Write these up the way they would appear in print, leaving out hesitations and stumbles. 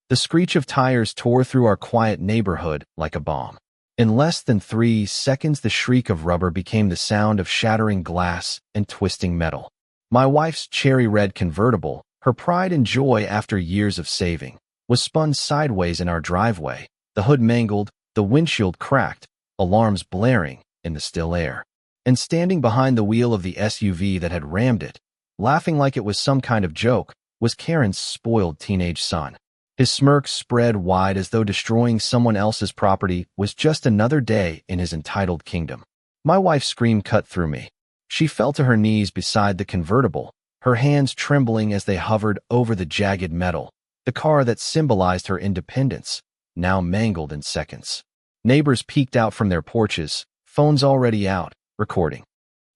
The screech of tires tore through our quiet neighborhood like a bomb. In less than 3 seconds, the shriek of rubber became the sound of shattering glass and twisting metal. My wife's cherry-red convertible, her pride and joy after years of saving, was spun sideways in our driveway, the hood mangled, the windshield cracked, alarms blaring in the still air. And standing behind the wheel of the SUV that had rammed it, laughing like it was some kind of joke, was Karen's spoiled teenage son. His smirk spread wide as though destroying someone else's property was just another day in his entitled kingdom. My wife's scream cut through me. She fell to her knees beside the convertible, her hands trembling as they hovered over the jagged metal, the car that symbolized her independence, now mangled in seconds. Neighbors peeked out from their porches, phones already out, recording.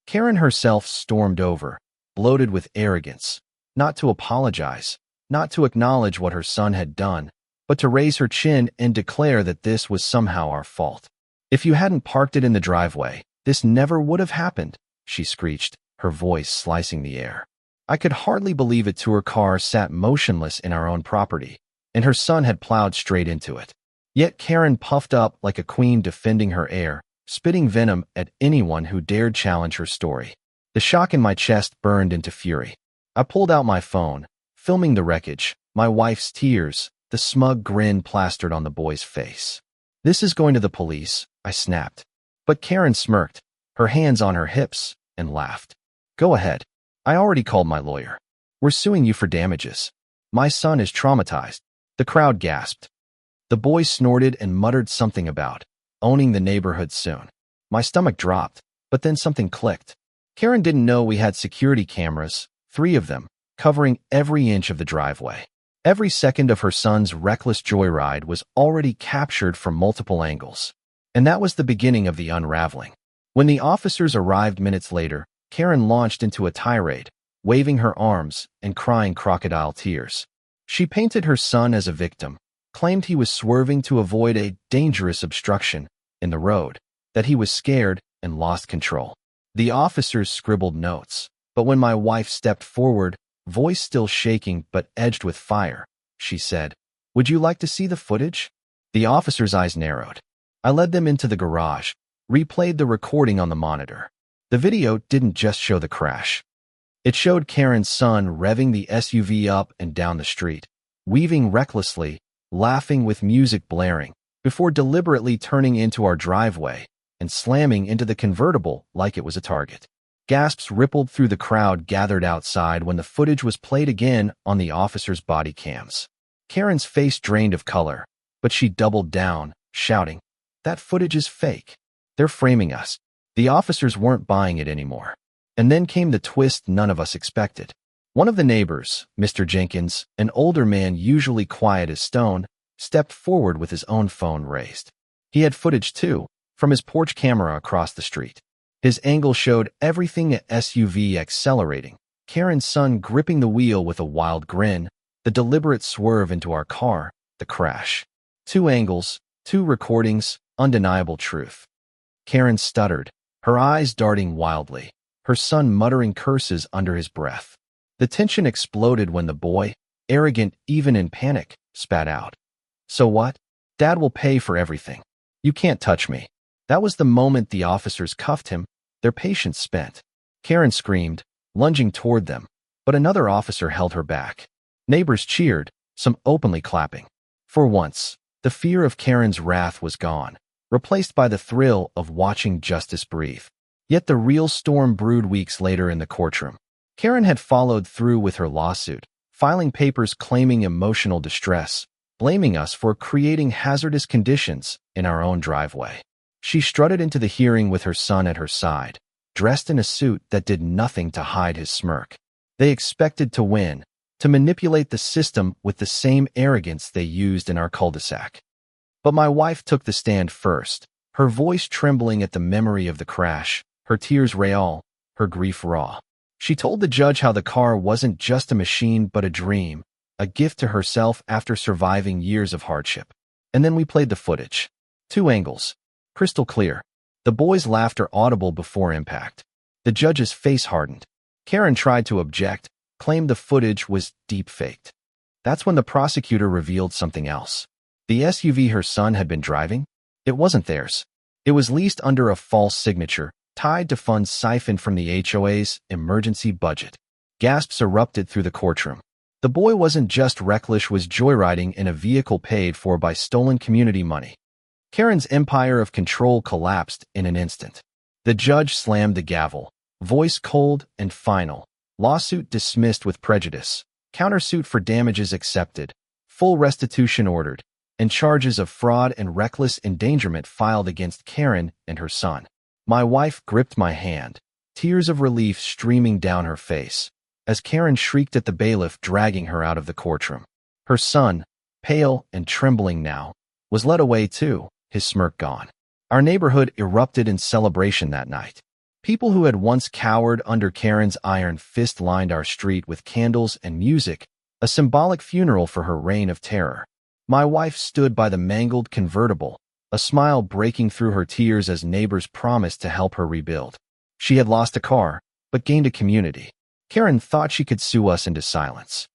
Karen herself stormed over, bloated with arrogance, not to apologize, not to acknowledge what her son had done, but to raise her chin and declare that this was somehow our fault. "If you hadn't parked it in the driveway, this never would have happened," she screeched, her voice slicing the air. I could hardly believe it. Her car sat motionless in our own property, and her son had plowed straight into it. Yet Karen puffed up like a queen defending her heir, spitting venom at anyone who dared challenge her story. The shock in my chest burned into fury. I pulled out my phone, filming the wreckage, my wife's tears, the smug grin plastered on the boy's face. "This is going to the police," I snapped. But Karen smirked, her hands on her hips, and laughed. "Go ahead. I already called my lawyer. We're suing you for damages. My son is traumatized." The crowd gasped. The boy snorted and muttered something about owning the neighborhood soon. My stomach dropped, but then something clicked. Karen didn't know we had security cameras, 3 of them, covering every inch of the driveway. Every second of her son's reckless joyride was already captured from multiple angles. And that was the beginning of the unraveling. When the officers arrived minutes later, Karen launched into a tirade, waving her arms and crying crocodile tears. She painted her son as a victim, claimed he was swerving to avoid a dangerous obstruction in the road, that he was scared and lost control. The officers scribbled notes, but when my wife stepped forward, voice still shaking but edged with fire, she said, "Would you like to see the footage?" The officers' eyes narrowed. I led them into the garage, replayed the recording on the monitor. The video didn't just show the crash. It showed Karen's son revving the SUV up and down the street, weaving recklessly, laughing with music blaring, before deliberately turning into our driveway and slamming into the convertible like it was a target. Gasps rippled through the crowd gathered outside when the footage was played again on the officers' body cams. Karen's face drained of color, but she doubled down, shouting, "That footage is fake. They're framing us." The officers weren't buying it anymore. And then came the twist none of us expected. One of the neighbors, Mr. Jenkins, an older man usually quiet as stone, stepped forward with his own phone raised. He had footage too, from his porch camera across the street. His angle showed everything: a SUV accelerating, Karen's son gripping the wheel with a wild grin, the deliberate swerve into our car, the crash. 2 angles, 2 recordings, undeniable truth. Karen stuttered, her eyes darting wildly, her son muttering curses under his breath. The tension exploded when the boy, arrogant even in panic, spat out, "So what? Dad will pay for everything. You can't touch me." That was the moment the officers cuffed him, their patience spent. Karen screamed, lunging toward them, but another officer held her back. Neighbors cheered, some openly clapping. For once, the fear of Karen's wrath was gone, replaced by the thrill of watching justice breathe. Yet the real storm brewed weeks later in the courtroom. Karen had followed through with her lawsuit, filing papers claiming emotional distress, blaming us for creating hazardous conditions in our own driveway. She strutted into the hearing with her son at her side, dressed in a suit that did nothing to hide his smirk. They expected to win, to manipulate the system with the same arrogance they used in our cul-de-sac. But my wife took the stand first, her voice trembling at the memory of the crash, her tears real, her grief raw. She told the judge how the car wasn't just a machine but a dream, a gift to herself after surviving years of hardship. And then we played the footage. 2 angles. Crystal clear. The boy's laughter audible before impact. The judge's face hardened. Karen tried to object, claimed the footage was deep-faked. That's when the prosecutor revealed something else. The SUV her son had been driving? It wasn't theirs. It was leased under a false signature, tied to funds siphoned from the HOA's emergency budget. Gasps erupted through the courtroom. The boy wasn't just reckless, was joyriding in a vehicle paid for by stolen community money. Karen's empire of control collapsed in an instant. The judge slammed the gavel, voice cold and final. Lawsuit dismissed with prejudice. Countersuit for damages accepted. Full restitution ordered. And charges of fraud and reckless endangerment filed against Karen and her son. My wife gripped my hand, tears of relief streaming down her face, as Karen shrieked at the bailiff dragging her out of the courtroom. Her son, pale and trembling now, was led away too, his smirk gone. Our neighborhood erupted in celebration that night. People who had once cowered under Karen's iron fist lined our street with candles and music, a symbolic funeral for her reign of terror. My wife stood by the mangled convertible, a smile breaking through her tears as neighbors promised to help her rebuild. She had lost a car, but gained a community. Karen thought she could sue us into silence.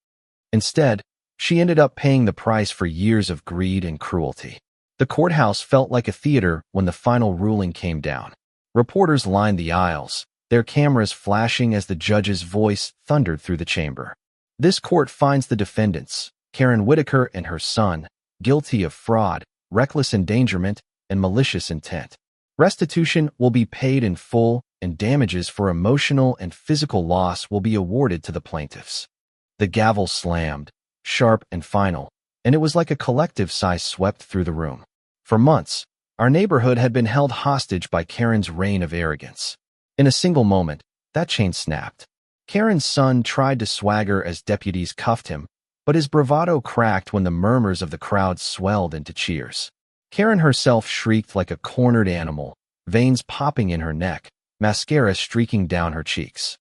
Instead, she ended up paying the price for years of greed and cruelty. The courthouse felt like a theater when the final ruling came down. Reporters lined the aisles, their cameras flashing as the judge's voice thundered through the chamber. This court finds the defendants, Karen Whitaker and her son, guilty of fraud, reckless endangerment, and malicious intent. Restitution will be paid in full, and damages for emotional and physical loss will be awarded to the plaintiffs. The gavel slammed, sharp and final, and it was like a collective sigh swept through the room. For months, our neighborhood had been held hostage by Karen's reign of arrogance. In a single moment, that chain snapped. Karen's son tried to swagger as deputies cuffed him, but his bravado cracked when the murmurs of the crowd swelled into cheers. Karen herself shrieked like a cornered animal, veins popping in her neck, mascara streaking down her cheeks.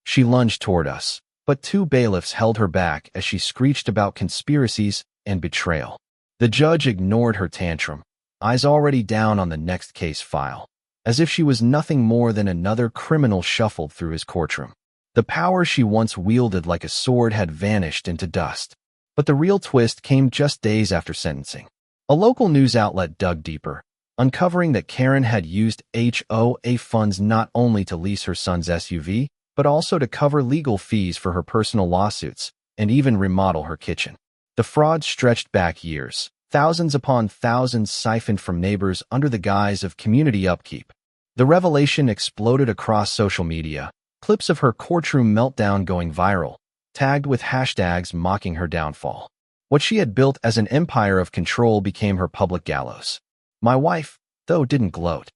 She lunged toward us, but two bailiffs held her back as she screeched about conspiracies and betrayal. The judge ignored her tantrum, eyes already down on the next case file, as if she was nothing more than another criminal shuffled through his courtroom. The power she once wielded like a sword had vanished into dust. But the real twist came just days after sentencing. A local news outlet dug deeper, uncovering that Karen had used HOA funds not only to lease her son's SUV, but also to cover legal fees for her personal lawsuits, and even remodel her kitchen. The fraud stretched back years, thousands upon thousands siphoned from neighbors under the guise of community upkeep. The revelation exploded across social media, clips of her courtroom meltdown going viral, tagged with hashtags mocking her downfall. What she had built as an empire of control became her public gallows. My wife, though, didn't gloat.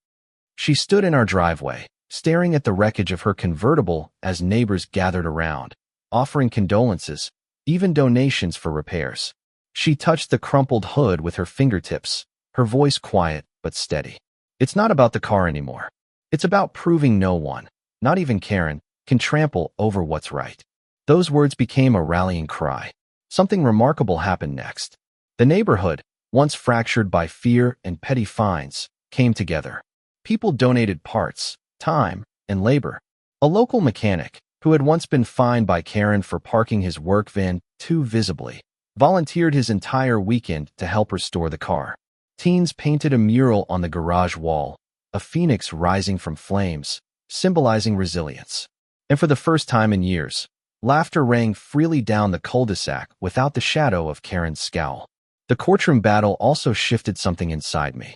She stood in our driveway, staring at the wreckage of her convertible as neighbors gathered around, offering condolences, even donations for repairs. She touched the crumpled hood with her fingertips, her voice quiet but steady. It's not about the car anymore. It's about proving no one, not even Karen, can trample over what's right. Those words became a rallying cry. Something remarkable happened next. The neighborhood, once fractured by fear and petty fines, came together. People donated parts, time, and labor. A local mechanic, who had once been fined by Karen for parking his work van too visibly, volunteered his entire weekend to help restore the car. Teens painted a mural on the garage wall, a phoenix rising from flames, symbolizing resilience. And for the first time in years, laughter rang freely down the cul-de-sac without the shadow of Karen's scowl. The courtroom battle also shifted something inside me.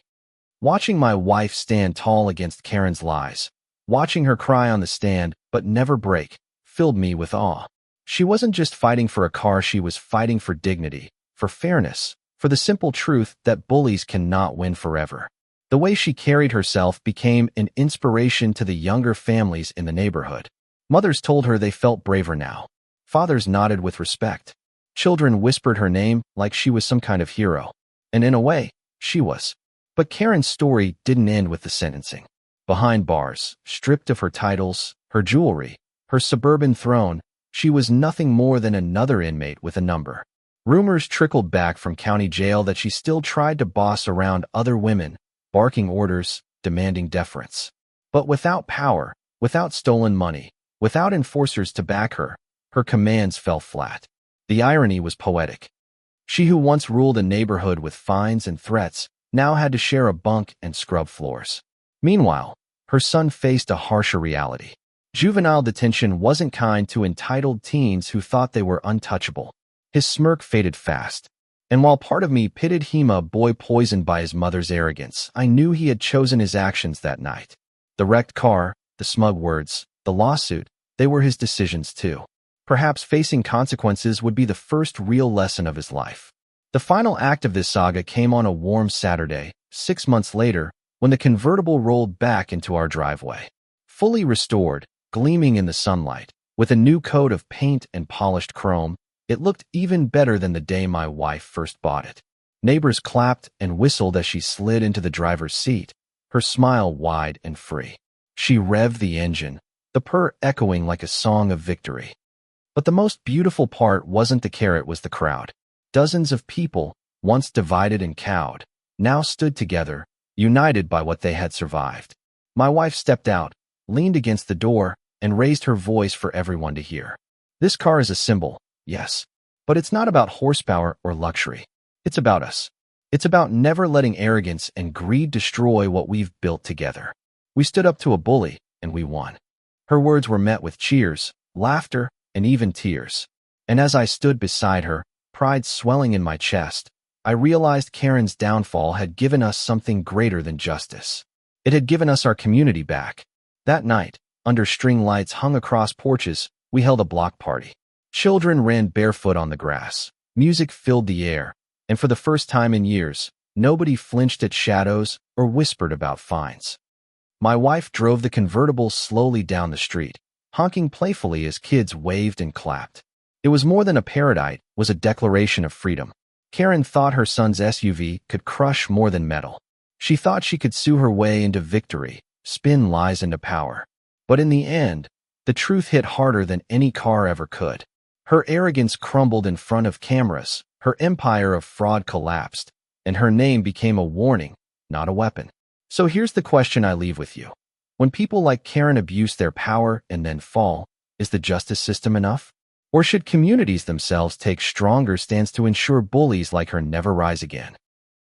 Watching my wife stand tall against Karen's lies, watching her cry on the stand but never break, filled me with awe. She wasn't just fighting for a car, she was fighting for dignity, for fairness, for the simple truth that bullies cannot win forever. The way she carried herself became an inspiration to the younger families in the neighborhood. Mothers told her they felt braver now. Fathers nodded with respect. Children whispered her name like she was some kind of hero. And in a way, she was. But Karen's story didn't end with the sentencing. Behind bars, stripped of her titles, her jewelry, her suburban throne, she was nothing more than another inmate with a number. Rumors trickled back from county jail that she still tried to boss around other women, barking orders, demanding deference. But without power, without stolen money, without enforcers to back her, her commands fell flat. The irony was poetic. She who once ruled a neighborhood with fines and threats now had to share a bunk and scrub floors. Meanwhile, her son faced a harsher reality. Juvenile detention wasn't kind to entitled teens who thought they were untouchable. His smirk faded fast, and while part of me pitied him, a boy poisoned by his mother's arrogance, I knew he had chosen his actions that night. The wrecked car, the smug words, the lawsuit, they were his decisions too. Perhaps facing consequences would be the first real lesson of his life. The final act of this saga came on a warm Saturday, 6 months later, when the convertible rolled back into our driveway. Fully restored, gleaming in the sunlight, with a new coat of paint and polished chrome, it looked even better than the day my wife first bought it. Neighbors clapped and whistled as she slid into the driver's seat, her smile wide and free. She revved the engine, the purr echoing like a song of victory. But the most beautiful part wasn't the car, it was the crowd. Dozens of people, once divided and cowed, now stood together, united by what they had survived. My wife stepped out, leaned against the door, and raised her voice for everyone to hear. This car is a symbol, yes, but it's not about horsepower or luxury. It's about us. It's about never letting arrogance and greed destroy what we've built together. We stood up to a bully, and we won. Her words were met with cheers, laughter, and even tears. And as I stood beside her, pride swelling in my chest, I realized Karen's downfall had given us something greater than justice. It had given us our community back. That night, under string lights hung across porches, we held a block party. Children ran barefoot on the grass. Music filled the air, and for the first time in years, nobody flinched at shadows or whispered about fines. My wife drove the convertible slowly down the street, honking playfully as kids waved and clapped. It was more than a paradise, it was a declaration of freedom. Karen thought her son's SUV could crush more than metal. She thought she could sue her way into victory, spin lies into power. But in the end, the truth hit harder than any car ever could. Her arrogance crumbled in front of cameras, her empire of fraud collapsed, and her name became a warning, not a weapon. So here's the question I leave with you. When people like Karen abuse their power and then fall, is the justice system enough? Or should communities themselves take stronger stands to ensure bullies like her never rise again?